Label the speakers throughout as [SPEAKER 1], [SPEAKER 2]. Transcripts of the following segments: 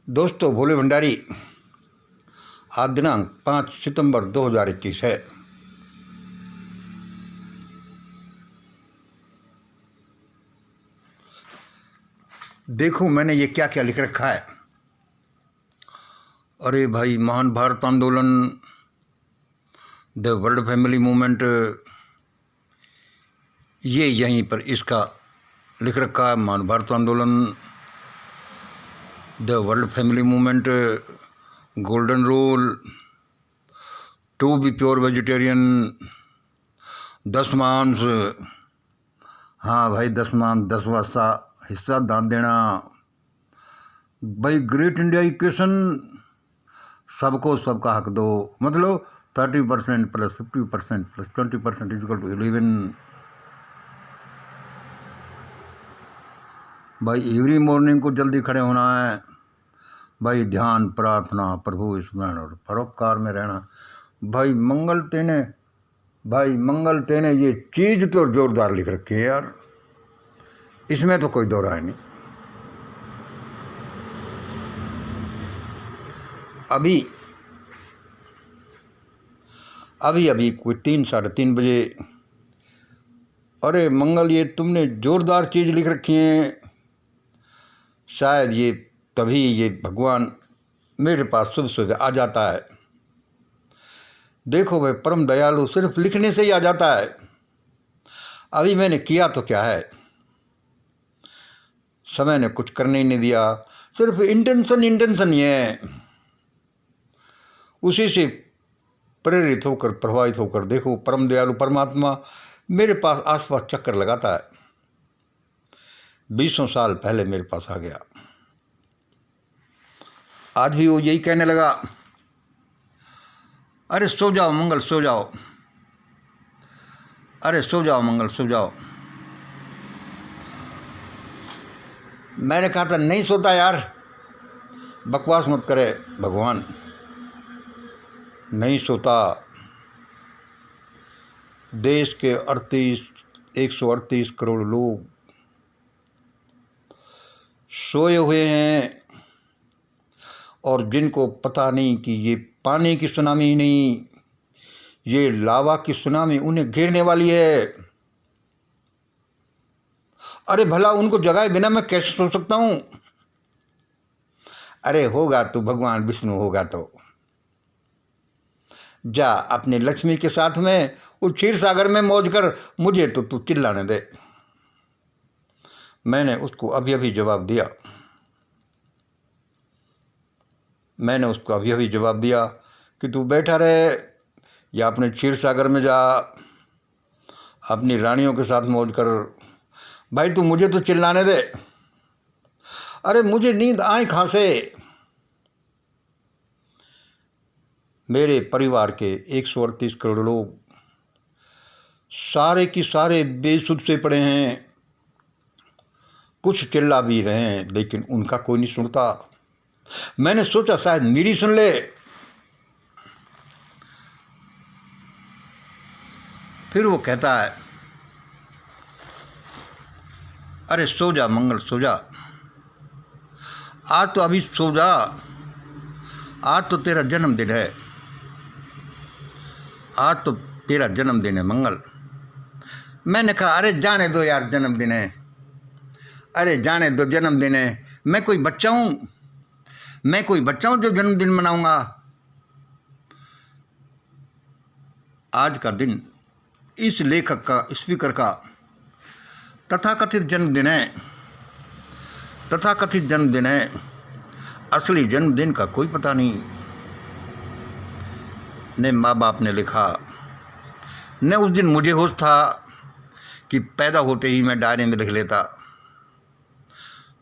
[SPEAKER 1] दोस्तों, भोले भंडारी। आज दिनांक 5 सितंबर 2021 है। देखो मैंने ये क्या क्या लिख रखा है। अरे भाई, महान भारत आंदोलन, द वर्ल्ड फैमिली मूवमेंट, ये यहीं पर इसका लिख रखा है। महान भारत आंदोलन, the world family movement, golden rule, to be pure vegetarian, 10 मांस। हाँ भाई, 10 मांस, 10वां हिस्सा दान देना। भाई ग्रेट इंडिया इक्वेशन, सबको सबका हक दो। मतलब 30% प्लस 50% प्लस 20% इक्वल टू 11। भाई एवरी मॉर्निंग को जल्दी खड़े होना है। भाई ध्यान, प्रार्थना, प्रभु स्मरण और परोपकार में रहना। भाई मंगल तेने ये चीज़ तो जोरदार लिख रखी है यार, इसमें तो कोई दो राय नहीं। अभी कोई 3-3:30 बजे, अरे मंगल, ये तुमने जोरदार चीज़ लिख रखी है। शायद ये तभी ये भगवान मेरे पास सुबह सुबह आ जाता है। देखो भाई, परम दयालु सिर्फ लिखने से ही आ जाता है। अभी मैंने किया तो क्या है, समय ने कुछ करने ही नहीं दिया। सिर्फ इंटेंशन ही है। उसी से प्रेरित होकर, प्रभावित होकर देखो, परम दयालु परमात्मा मेरे पास आसपास चक्कर लगाता है। 20 साल पहले मेरे पास आ गया। आज भी वो यही कहने लगा, अरे सो जाओ मंगल, सो जाओ। अरे सो जाओ मंगल, सो जाओ। मैंने कहा था नहीं सोता यार, बकवास मत करे भगवान, नहीं सोता। देश के 138 करोड़ लोग सोए हुए हैं, और जिनको पता नहीं कि ये पानी की सुनामी ही नहीं, ये लावा की सुनामी उन्हें घेरने वाली है। अरे भला उनको जगाए बिना मैं कैसे सो सकता हूँ? अरे होगा तो भगवान विष्णु होगा तो जा अपने लक्ष्मी के साथ में उस क्षीर सागर में मौज कर, मुझे तो तू चिल्लाने दे। मैंने उसको अभी जवाब दिया कि तू बैठा रहे या अपने क्षीर सागर में जा, अपनी रानियों के साथ मौज कर। भाई तू मुझे तो चिल्लाने दे। अरे मुझे नींद आए कहाँ से? मेरे परिवार के 138 करोड़ लोग सारे की सारे बेसुध से पड़े हैं। कुछ चिल्ला भी रहे हैं, लेकिन उनका कोई नहीं सुनता। मैंने सोचा शायद मेरी सुन ले। फिर वो कहता है, अरे सो जा मंगल, सो जा। आज तो अभी सो जा, आज तो तेरा जन्मदिन है। आज तो तेरा जन्मदिन है मंगल। मैंने कहा अरे जाने दो यार, जन्मदिन है। अरे जाने दो, जन्मदिन है। मैं कोई बच्चा हूँ जो जन्मदिन मनाऊंगा? आज का दिन इस लेखक का, स्पीकर का तथाकथित जन्मदिन है। असली जन्मदिन का कोई पता नहीं। न माँ बाप ने लिखा, न उस दिन मुझे होश था कि पैदा होते ही मैं डायरी में लिख लेता।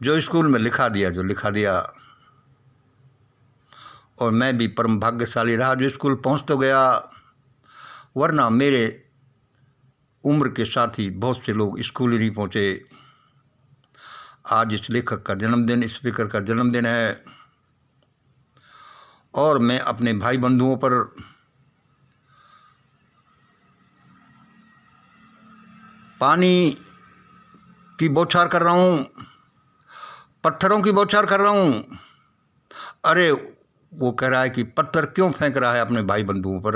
[SPEAKER 1] जो स्कूल में लिखा दिया, और मैं भी परम भाग्यशाली रहा जो स्कूल पहुंच तो गया, वरना मेरे उम्र के साथी बहुत से लोग स्कूल ही नहीं पहुंचे। आज इस लेखक का जन्मदिन, स्पीकर का जन्मदिन है, और मैं अपने भाई बंधुओं पर पानी की बौछार कर रहा हूँ, पत्थरों की बौछार कर रहा हूँ, अरे वो कह रहा है कि पत्थर क्यों फेंक रहा है अपने भाई बंधुओं पर।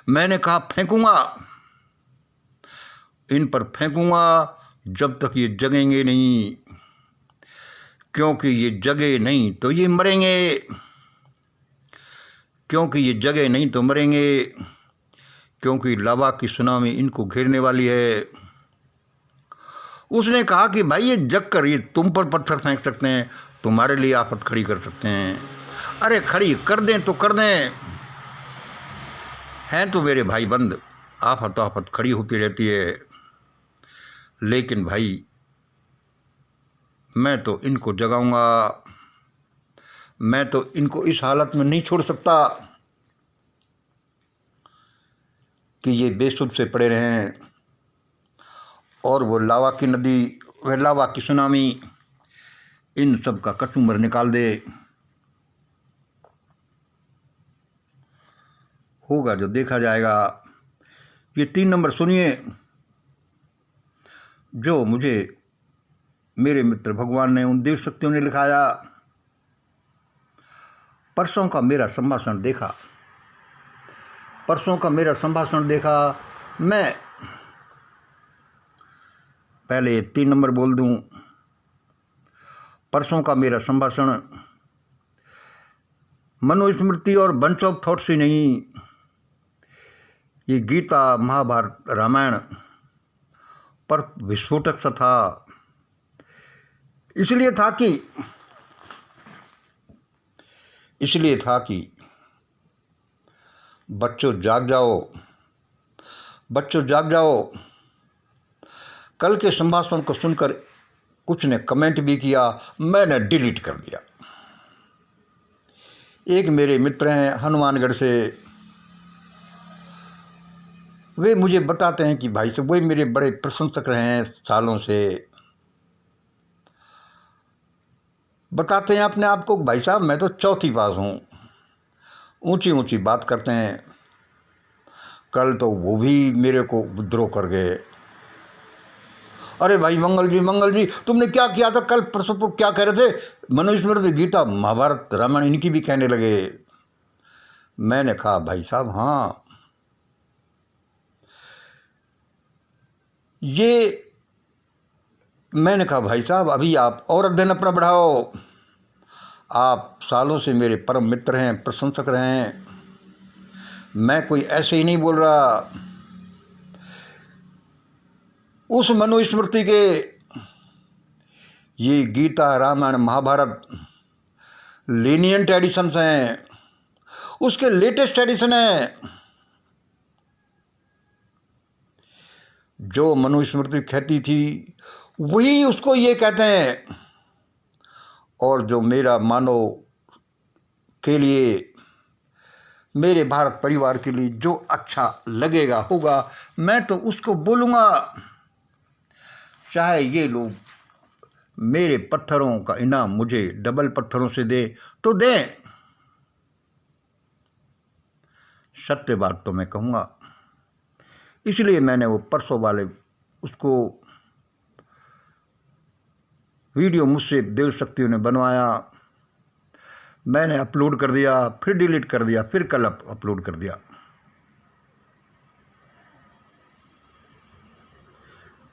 [SPEAKER 1] मैंने कहा फेंकूंगा, इन पर फेंकूंगा जब तक ये जगेंगे नहीं, क्योंकि ये जगे नहीं तो ये मरेंगे, क्योंकि ये जगे नहीं तो मरेंगे, क्योंकि लावा की सुनामी इनको घेरने वाली है। उसने कहा कि भाई ये जग कर ये तुम पर पत्थर फेंक सकते हैं, तुम्हारे लिए आफत खड़ी कर सकते हैं। अरे खड़ी कर दें तो कर दें, हैं तो मेरे भाई बंद, आफत आफत खड़ी होती रहती है, लेकिन भाई मैं तो इनको जगाऊंगा, मैं तो इनको इस हालत में नहीं छोड़ सकता कि ये बेसुध से पड़े रहें और वो लावा की नदी, वह लावा की सुनामी इन सब का कसूमर निकाल दे। होगा जो देखा जाएगा। ये 3 नंबर सुनिए जो मुझे मेरे मित्र भगवान ने, उन देव शक्तियों ने लिखाया। परसों का मेरा संभाषण देखा, परसों का मेरा संभाषण देखा। मैं पहले 3 नंबर बोल दूं। परसों का मेरा संभाषण मनुस्मृति और बंच ऑफ थॉट्स ही नहीं, ये गीता, महाभारत, रामायण पर विस्फोटक सा था। इसलिए था कि बच्चों जाग जाओ, बच्चों जाग जाओ। कल के संभाषण को सुनकर कुछ ने कमेंट भी किया, मैंने डिलीट कर दिया। एक मेरे मित्र हैं हनुमानगढ़ से, वे मुझे बताते हैं कि भाई साहब, वे मेरे बड़े प्रशंसक रहे हैं सालों से। बताते हैं अपने आप को, भाई साहब मैं तो चौथी पास हूँ, ऊंची ऊंची बात करते हैं। कल तो वो भी मेरे को विद्रोह कर गए। अरे भाई मंगल जी तुमने क्या किया था कल परसों को, क्या कह रहे थे, मनुस्मृति, गीता, महाभारत, रामायण इनकी भी कहने लगे। मैंने कहा भाई साहब हाँ, ये मैंने कहा भाई साहब अभी आप और अध्ययन अपना बढ़ाओ, आप सालों से मेरे परम मित्र हैं, प्रशंसक रहे हैं, मैं कोई ऐसे ही नहीं बोल रहा। उस मनुस्मृति के ये गीता, रामायण, महाभारत लीनियंट एडिशंस हैं, उसके लेटेस्ट एडिशन है। जो मनुस्मृति कहती थी वही उसको ये कहते हैं, और जो मेरा मानव के लिए, मेरे भारत परिवार के लिए जो अच्छा लगेगा होगा, मैं तो उसको बोलूँगा। चाहे ये लोग मेरे पत्थरों का इनाम मुझे डबल पत्थरों से दे तो दें, सत्य बात तो मैं कहूँगा। इसलिए मैंने वो परसों वाले उसको वीडियो मुझसे देव शक्तियों ने बनवाया, मैंने अपलोड कर दिया, फिर डिलीट कर दिया, फिर कल अपलोड कर दिया।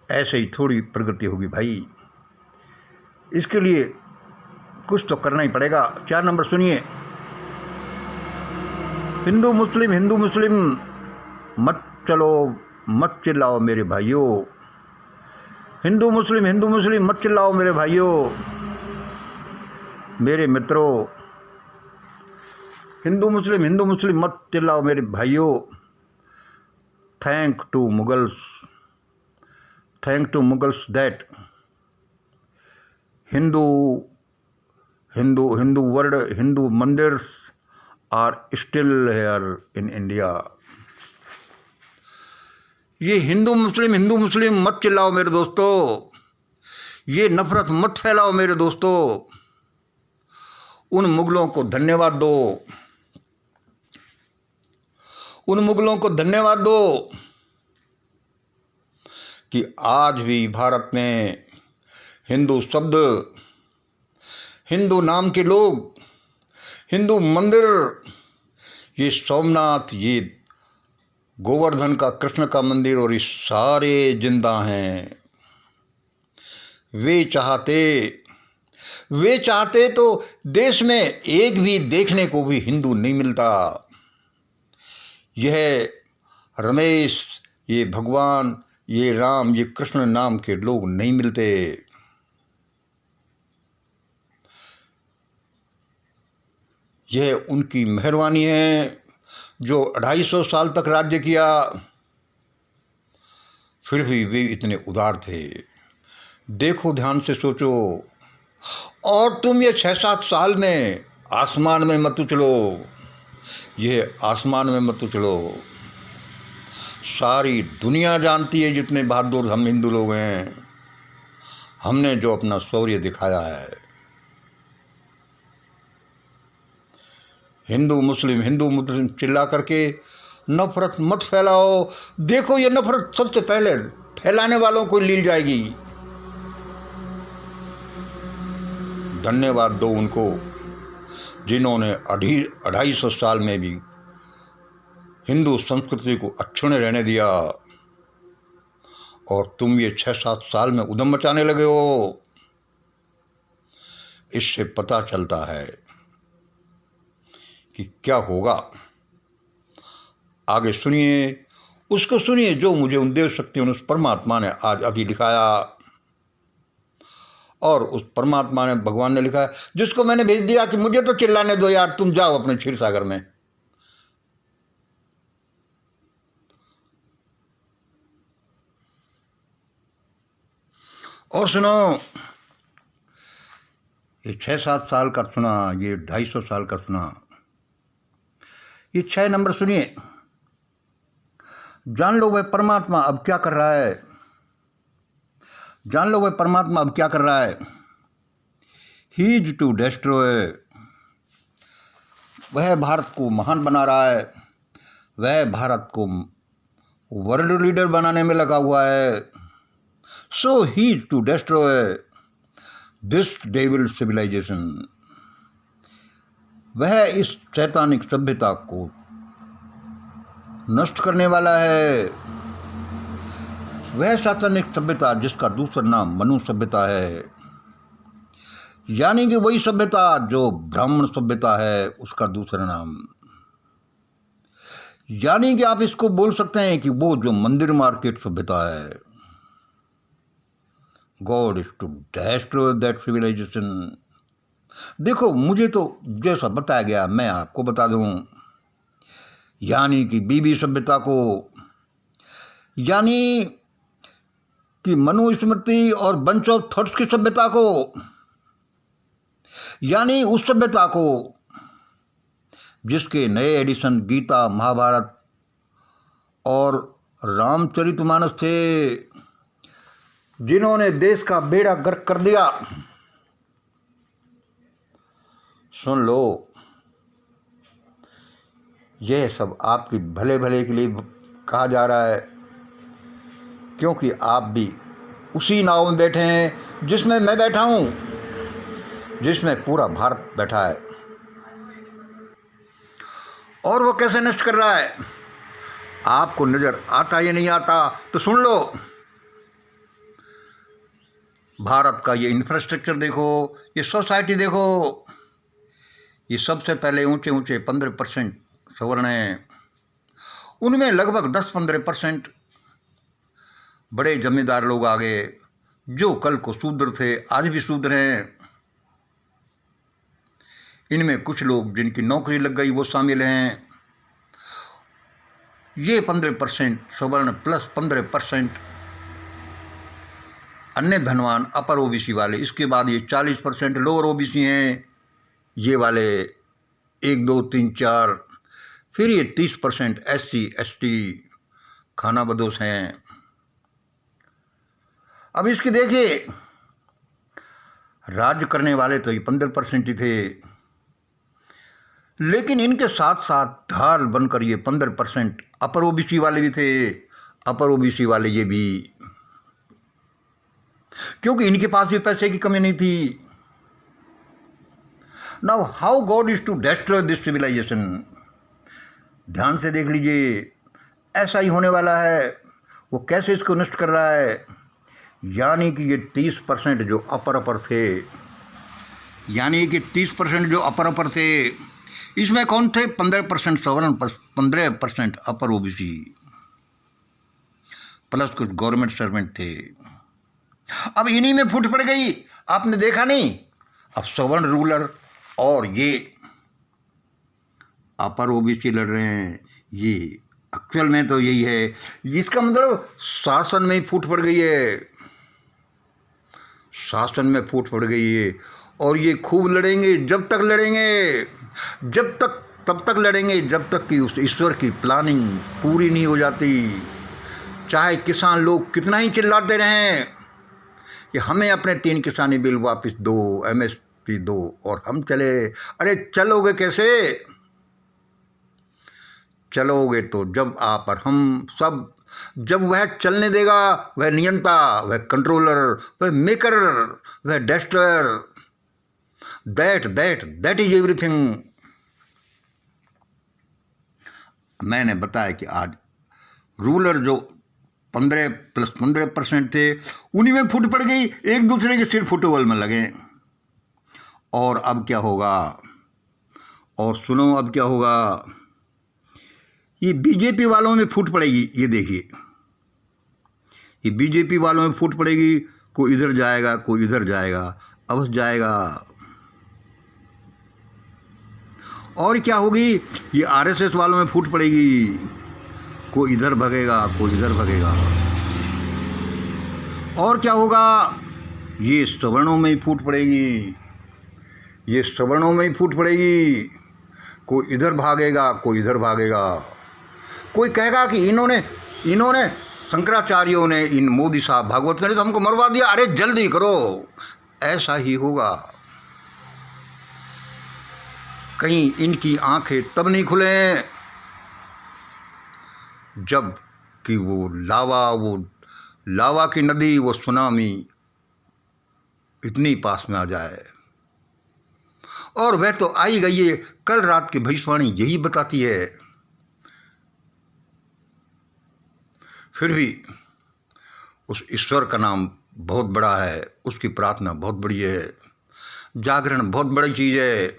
[SPEAKER 1] ऐसे ही थोड़ी प्रगति होगी भाई, इसके लिए कुछ तो करना ही पड़ेगा। 4 नंबर सुनिए, हिंदू मुस्लिम मत चलो, मत चिल्लाओ मेरे भाइयों, हिंदू मुस्लिम मत चिल्लाओ मेरे भाइयों, मेरे मित्रों, हिंदू मुस्लिम मत चिल्लाओ मेरे भाइयों। Thank to Mughals that Hindu world, Hindu mandirs are still here in India. ये हिंदू मुस्लिम मत चिल्लाओ मेरे दोस्तों, ये नफरत मत फैलाओ मेरे दोस्तों। उन मुगलों को धन्यवाद दो, उन मुगलों को धन्यवाद दो कि आज भी भारत में हिंदू शब्द, हिंदू नाम के लोग हिंदू मंदिर, ये सोमनाथ, ये गोवर्धन का, कृष्ण का मंदिर, और ये सारे जिंदा हैं। वे चाहते तो देश में एक भी देखने को भी हिंदू नहीं मिलता। यह रमेश, ये भगवान, ये राम, ये कृष्ण नाम के लोग नहीं मिलते। यह उनकी मेहरबानी है जो 250 साल तक राज्य किया, फिर भी वे इतने उदार थे। देखो, ध्यान से सोचो। और तुम ये 6-7 साल में आसमान में मत उछलो, यह आसमान में मत उछलो। सारी दुनिया जानती है, जितने बहादुर हम हिंदू लोग हैं, हमने जो अपना शौर्य दिखाया है। हिंदू मुस्लिम चिल्ला करके नफरत मत फैलाओ। देखो, ये नफरत सबसे पहले फैलाने वालों को लील जाएगी। धन्यवाद दो उनको जिन्होंने 250 साल में भी हिंदू संस्कृति को अक्षुण्ण रहने दिया, और तुम ये 6-7 साल में उधम मचाने लगे हो। इससे पता चलता है कि क्या होगा। आगे सुनिए, उसको सुनिए जो मुझे उन देव शक्तियों ने, उस परमात्मा ने आज अभी लिखाया, और उस परमात्मा ने, भगवान ने लिखा है, जिसको मैंने भेज दिया कि मुझे तो चिल्लाने दो यार, तुम जाओ अपने क्षीर सागर में। और सुनो, ये 6-7 साल का सुना, ये 250 साल का सुना, ये 6 नंबर सुनिए। जान लो वह परमात्मा अब क्या कर रहा है। जान लो वह परमात्मा अब क्या कर रहा है। He is to destroy. वह भारत को महान बना रहा है। वह भारत को वर्ल्ड लीडर बनाने में लगा हुआ है। So he is to destroy this devil civilization. वह इस शैतानिक सभ्यता को नष्ट करने वाला है। वह शैतानिक सभ्यता जिसका दूसरा नाम मनु सभ्यता है, यानी कि वही सभ्यता जो ब्राह्मण सभ्यता है, उसका दूसरा नाम। यानी कि आप इसको बोल सकते हैं कि वो जो मंदिर मार्केट सभ्यता है। God is to destroy that civilization. देखो, मुझे तो जैसा बताया गया मैं आपको बता दूं, यानी कि बीबी सभ्यता को, यानी कि मनुस्मृति और बंच ऑफ थॉट्स की सभ्यता को, यानी उस सभ्यता को जिसके नए एडिशन गीता, महाभारत और रामचरितमानस थे, जिन्होंने देश का बेड़ा गर्क कर दिया। सुन लो, यह सब आपके भले भले के लिए कहा जा रहा है, क्योंकि आप भी उसी नाव में बैठे हैं जिसमें मैं बैठा हूँ, जिसमें पूरा भारत बैठा है। और वो कैसे नष्ट कर रहा है, आपको नज़र आता या नहीं आता तो सुन लो। भारत का ये इंफ्रास्ट्रक्चर देखो, ये सोसाइटी देखो, ये सबसे पहले ऊंचे ऊंचे 15% सवर्ण हैं। उनमें लगभग 10-15% बड़े जमींदार लोग आ गए, जो कल को शूद्र थे, आज भी शूद्र हैं। इनमें कुछ लोग जिनकी नौकरी लग गई वो शामिल हैं। ये 15% सवर्ण प्लस 15% अन्य धनवान अपर ओबीसी वाले। इसके बाद ये 40% लोअर ओबीसी हैं, ये वाले 1, 2, 3, 4। फिर ये 30% SC ST खाना बदोश हैं। अब इसके देखिए, राज्य करने वाले तो ये 15% ही थे, लेकिन इनके साथ साथ ढाल बनकर ये 15% अपर ओबीसी वाले भी थे। अपर ओबीसी वाले ये भी, क्योंकि इनके पास भी पैसे की कमी नहीं थी। Now how God is to destroy this civilization. ध्यान से देख लीजिए, ऐसा ही होने वाला है। वो कैसे इसको नष्ट कर रहा है, यानी कि ये 30% जो अपर थे, यानी कि 30% जो अपर थे, इसमें कौन थे? 15% सवर्ण, 15% अपर ओबीसी, प्लस कुछ गवर्नमेंट सर्वेंट थे। अब इन्हीं में फूट पड़ गई, आपने देखा नहीं? अब सवर्ण रूलर और ये अपर ओबीसी लड़ रहे हैं। ये एक्चुअल में तो यही है, इसका मतलब शासन में ही फूट पड़ गई है, शासन में फूट पड़ गई है। और ये खूब लड़ेंगे, जब तक लड़ेंगे, तब तक लड़ेंगे जब तक कि उस ईश्वर की प्लानिंग पूरी नहीं हो जाती। चाहे किसान लोग कितना ही चिल्लाते रहें कि हमें अपने 3 किसानी बिल वापस दो, MSP दो, और हम चले। अरे चलोगे कैसे? चलोगे तो जब आप और हम सब, जब वह चलने देगा, वह नियंता, वह कंट्रोलर, वह मेकर, वह डेस्ट्रॉयर, दैट इज एवरीथिंग। मैंने बताया कि आज रूलर जो 15 + 15% थे, उन्हीं में फूट पड़ गई, एक दूसरे के सिर फुटबॉल में लगे। और अब क्या होगा? और सुनो अब क्या होगा? ये बीजेपी वालों में फूट पड़ेगी। ये देखिए, ये बीजेपी वालों में फूट पड़ेगी। कोई इधर जाएगा, कोई इधर जाएगा, अवश्य जाएगा। और क्या होगी? ये RSS वालों में फूट पड़ेगी। कोई इधर भगेगा, कोई इधर भगेगा। और क्या होगा? ये सवर्णों में ही फूट पड़ेगी, ये सवर्णों में ही फूट पड़ेगी। कोई इधर भागेगा, कोई इधर भागेगा। कोई कहेगा कि इन्होंने शंकराचार्यों ने, इन मोदी साहब भागवत ने तो हमको मरवा दिया। अरे जल्दी करो, ऐसा ही होगा। कहीं इनकी आंखें तब नहीं खुलें जब कि वो लावा की नदी, वो सुनामी इतनी पास में आ जाए। और वह तो आई गई है। कल रात की भविष्यवाणी यही बताती है। फिर भी उस ईश्वर का नाम बहुत बड़ा है, उसकी प्रार्थना बहुत बड़ी है, जागरण बहुत बड़ी चीज़ है।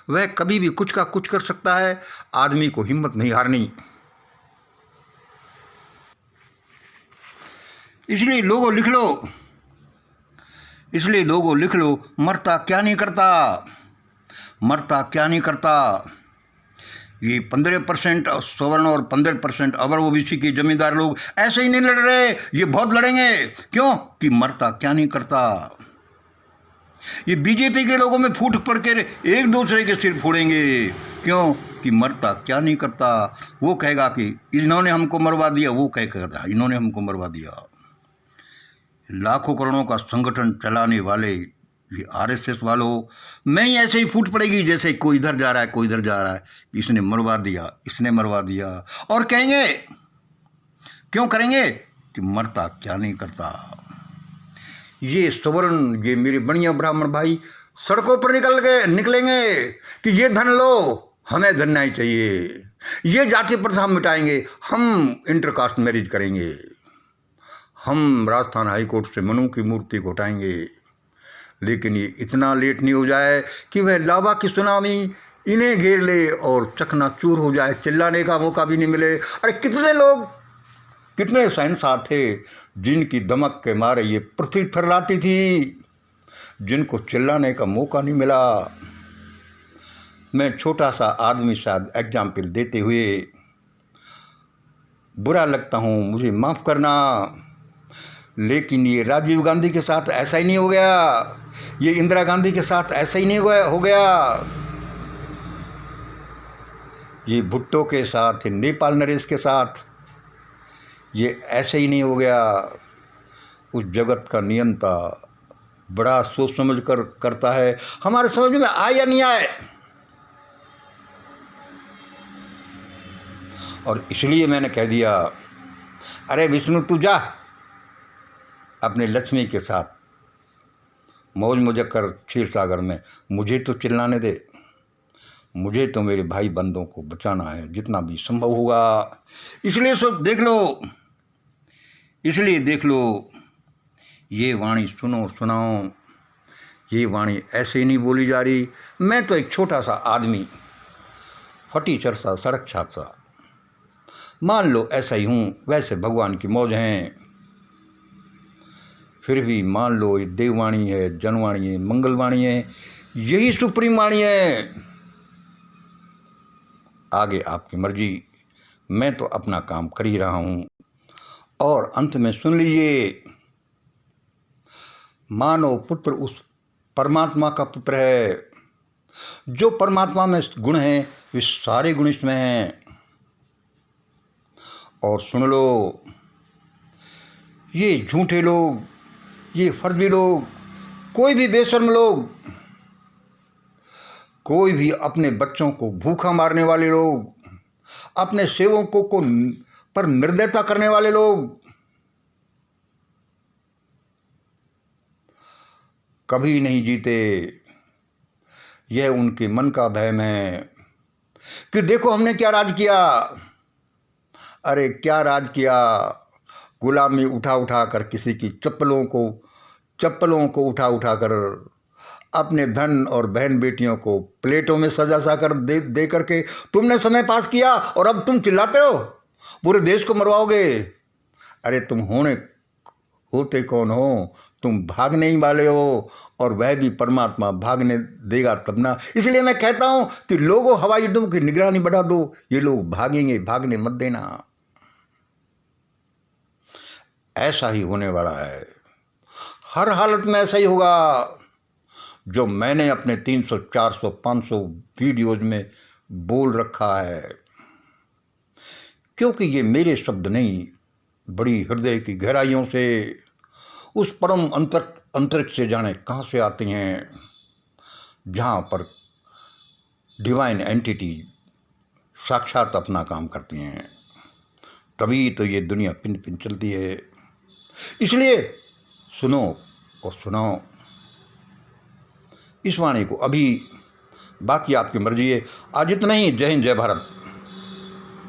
[SPEAKER 1] वह कभी भी कुछ का कुछ कर सकता है। आदमी को हिम्मत नहीं हारनी। इसलिए लोगों लिख लो, मरता क्या नहीं करता। ये 15% सवर्ण और 15% अवर ओबीसी के जमींदार लोग ऐसे ही नहीं लड़ रहे, ये बहुत लड़ेंगे। क्यों? कि मरता क्या नहीं करता। ये बीजेपी के लोगों में फूट पड़ के एक दूसरे के सिर फोड़ेंगे। क्यों? कि मरता क्या नहीं करता। वो कहेगा कि इन्होंने हमको मरवा दिया, वो कहेगा इन्होंने हमको मरवा दिया। लाखों करोड़ों का संगठन चलाने वाले ये RSS वालों में ही ऐसे ही फूट पड़ेगी, जैसे कोई इधर जा रहा है, कोई इधर जा रहा है, इसने मरवा दिया। और कहेंगे, क्यों करेंगे? कि मरता क्या नहीं करता। ये सवर्ण, ये मेरे बढ़िया ब्राह्मण भाई सड़कों पर निकलेंगे कि ये धन लो, हमें धन नहीं चाहिए, ये जाति प्रथा हम मिटाएंगे, हम इंटरकास्ट मैरिज करेंगे, हम राजस्थान हाई कोर्ट से मनु की मूर्ति को हटाएंगे। लेकिन ये इतना लेट नहीं हो जाए कि वह लावा की सुनामी इन्हें घेर ले और चकनाचूर हो जाए, चिल्लाने का मौका भी नहीं मिले। अरे कितने शहंशाह थे जिनकी दमक के मारे ये पृथ्वी थर्राती थी, जिनको चिल्लाने का मौका नहीं मिला। मैं छोटा सा आदमी शायद एग्जाम्पल देते हुए बुरा लगता हूँ, मुझे माफ़ करना। लेकिन ये राजीव गांधी के साथ ऐसा ही नहीं हो गया, ये इंदिरा गांधी के साथ ऐसा ही नहीं हो गया, ये भुट्टो के साथ, नेपाल नरेश के साथ ये ऐसे ही नहीं हो गया। उस जगत का नियंता बड़ा सोच समझ कर करता है। हमारे समझ में आए या नहीं आए। और इसलिए मैंने कह दिया, अरे विष्णु तू जा अपने लक्ष्मी के साथ मौज मुजक्कर क्षीर सागर में, मुझे तो चिल्लाने दे, मुझे तो मेरे भाई बंदों को बचाना है जितना भी संभव होगा। इसलिए देख लो, ये वाणी सुनाओ, ये वाणी ऐसे ही नहीं बोली जा रही। मैं तो एक छोटा सा आदमी, फटी चरसा सड़क छापसा, मान लो ऐसा ही हूँ। वैसे भगवान की मौज हैं, फिर भी मान लो ये देववाणी है, जनवाणी है, मंगलवाणी है, यही सुप्रीम वाणी है। आगे आपकी मर्जी, मैं तो अपना काम कर ही रहा हूँ। और अंत में सुन लीजिए, मानव पुत्र उस परमात्मा का पुत्र है। जो परमात्मा में गुण हैं वे सारे गुण इसमें हैं। और सुन लो, ये झूठे लोग, ये फर्जी लोग, कोई भी बेशर्म लोग, कोई भी अपने बच्चों को भूखा मारने वाले लोग, अपने सेवकों को पर निर्दयता करने वाले लोग कभी नहीं जीते। यह उनके मन का वहम है कि देखो हमने क्या राज किया। अरे क्या राज किया, गुलामी उठा कर किसी की चप्पलों को उठा कर अपने धन और बहन बेटियों को प्लेटों में सजा कर दे करके तुमने समय पास किया। और अब तुम चिल्लाते हो पूरे देश को मरवाओगे। अरे तुम होते कौन हो? तुम भागने ही वाले हो, और वह भी परमात्मा भागने देगा तब ना। इसलिए मैं कहता हूं कि लोगों, हवाई अड्डों की निगरानी बढ़ा दो, ये लोग भागेंगे, भागने मत देना। ऐसा ही होने वाला है, हर हालत में ऐसा ही होगा। जो मैंने अपने 300, 400, 500 वीडियोज में बोल रखा है, क्योंकि ये मेरे शब्द नहीं, बड़ी हृदय की गहराइयों से, उस परम अंतरिक्ष से जाने कहाँ से आती हैं, जहाँ पर डिवाइन एंटिटी साक्षात अपना काम करती हैं। तभी तो ये दुनिया पिन पिन चलती है। इसलिए सुनो और सुनाओ इस वाणी को अभी। बाकी आपकी मर्जी है। आज इतना ही। जय हिंद, जय भारत।